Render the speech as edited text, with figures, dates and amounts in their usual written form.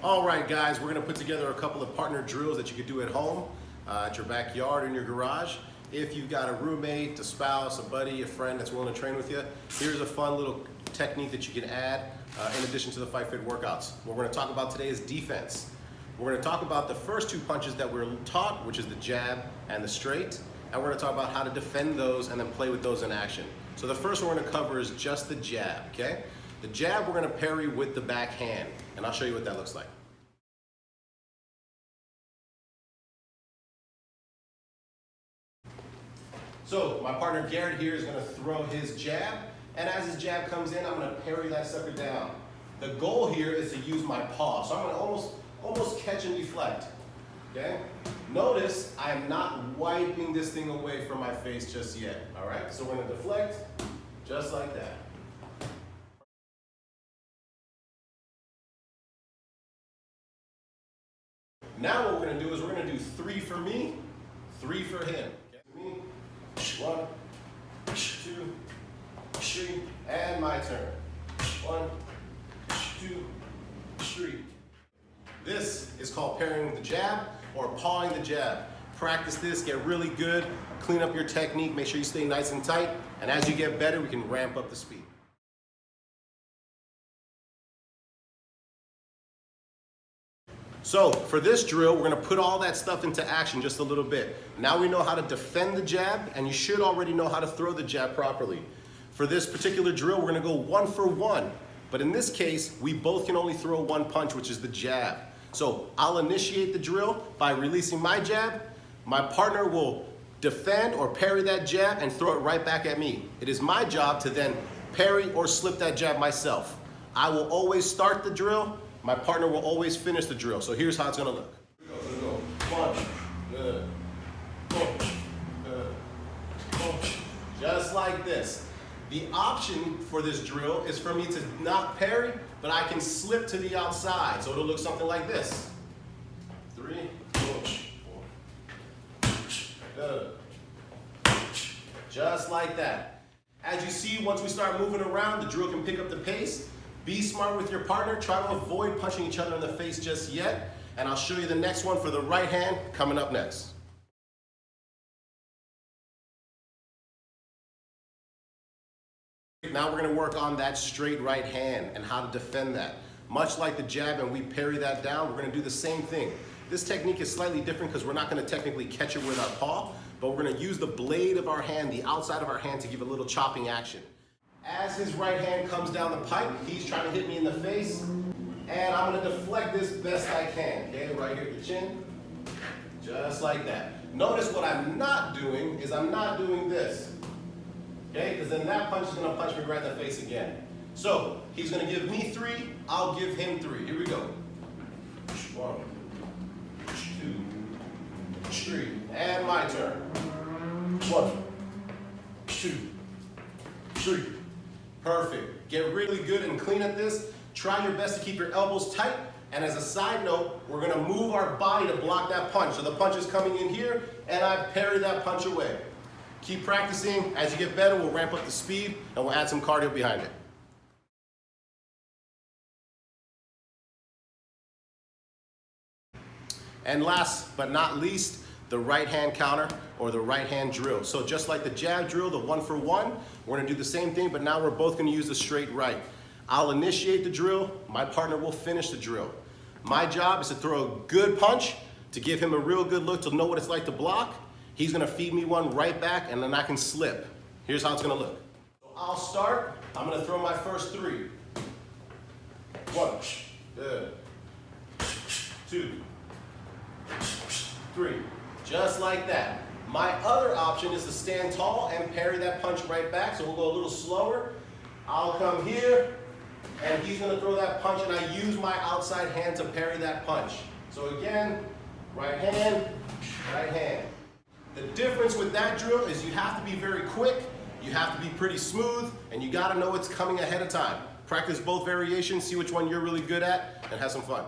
All right, guys, we're gonna put together a couple of partner drills that you could do at home, at your backyard, in your garage. If you've got a roommate, a spouse, a buddy, a friend that's willing to train with you, here's a fun little technique that you can add in addition to the Fitt workouts. What we're gonna talk about today is defense. We're gonna talk about the first two punches that we're taught, which is the jab and the straight, and we're gonna talk about how to defend those and then play with those in action. So the first one we're gonna cover is just the jab, okay? The jab we're gonna parry with the backhand, and I'll show you what that looks like. So my partner Garrett here is gonna throw his jab, and as his jab comes in, I'm gonna parry that sucker down. The goal here is to use my paw, so I'm gonna almost catch and deflect, okay? Notice I am not wiping this thing away from my face just yet, all right? So we're gonna deflect just like that. Now what we're gonna do is we're gonna do 3 for me, 3 for him. Okay? Me, 1, 2, 3, and my turn. 1, 2, 3. This is called parrying with the jab or pawing the jab. Practice this, get really good, clean up your technique, make sure you stay nice and tight, and as you get better, we can ramp up the speed. So for this drill, we're gonna put all that stuff into action just a little bit. Now we know how to defend the jab, and you should already know how to throw the jab properly. For this particular drill, we're gonna go 1 for 1. But in this case, we both can only throw 1 punch, which is the jab. So I'll initiate the drill by releasing my jab. My partner will defend or parry that jab and throw it right back at me. It is my job to then parry or slip that jab myself. I will always start the drill. My partner will always finish the drill. So here's how it's gonna look. Go. Punch, good. Punch, good. Punch. Just like this. The option for this drill is for me to not parry, but I can slip to the outside. So it'll look something like this. 3, punch, good. Just like that. As you see, once we start moving around, the drill can pick up the pace. Be smart with your partner. Try to avoid punching each other in the face just yet. And I'll show you the next one for the right hand coming up next. Now we're going to work on that straight right hand and how to defend that. Much like the jab and we parry that down, we're going to do the same thing. This technique is slightly different because we're not going to technically catch it with our paw, but we're going to use the blade of our hand, the outside of our hand, to give a little chopping action. As his right hand comes down the pipe, he's trying to hit me in the face, and I'm going to deflect this best I can. Okay, right here at the chin, just like that. Notice what I'm not doing is I'm not doing this, okay, because then that punch is going to punch me right in the face again. So he's going to give me 3, I'll give him 3. Here we go. 1, 2, 3, and my turn. 1, 2, 3. Perfect. Get really good and clean at this. Try your best to keep your elbows tight. And as a side note, we're going to move our body to block that punch. So the punch is coming in here, and I parry that punch away. Keep practicing. As you get better, we'll ramp up the speed, and we'll add some cardio behind it. And last but not least, the right hand counter or the right hand drill. So just like the jab drill, the 1 for 1, we're gonna do the same thing, but now we're both gonna use the straight right. I'll initiate the drill, my partner will finish the drill. My job is to throw a good punch, to give him a real good look, to know what it's like to block. He's gonna feed me one right back, and then I can slip. Here's how it's gonna look. So I'll start, I'm gonna throw my first 3. 1, good. 2, 3. Just like that. My other option is to stand tall and parry that punch right back, so we'll go a little slower. I'll come here, and he's going to throw that punch, and I use my outside hand to parry that punch. So again, right hand, right hand. The difference with that drill is you have to be very quick, you have to be pretty smooth, and you got to know what's coming ahead of time. Practice both variations, see which one you're really good at, and have some fun.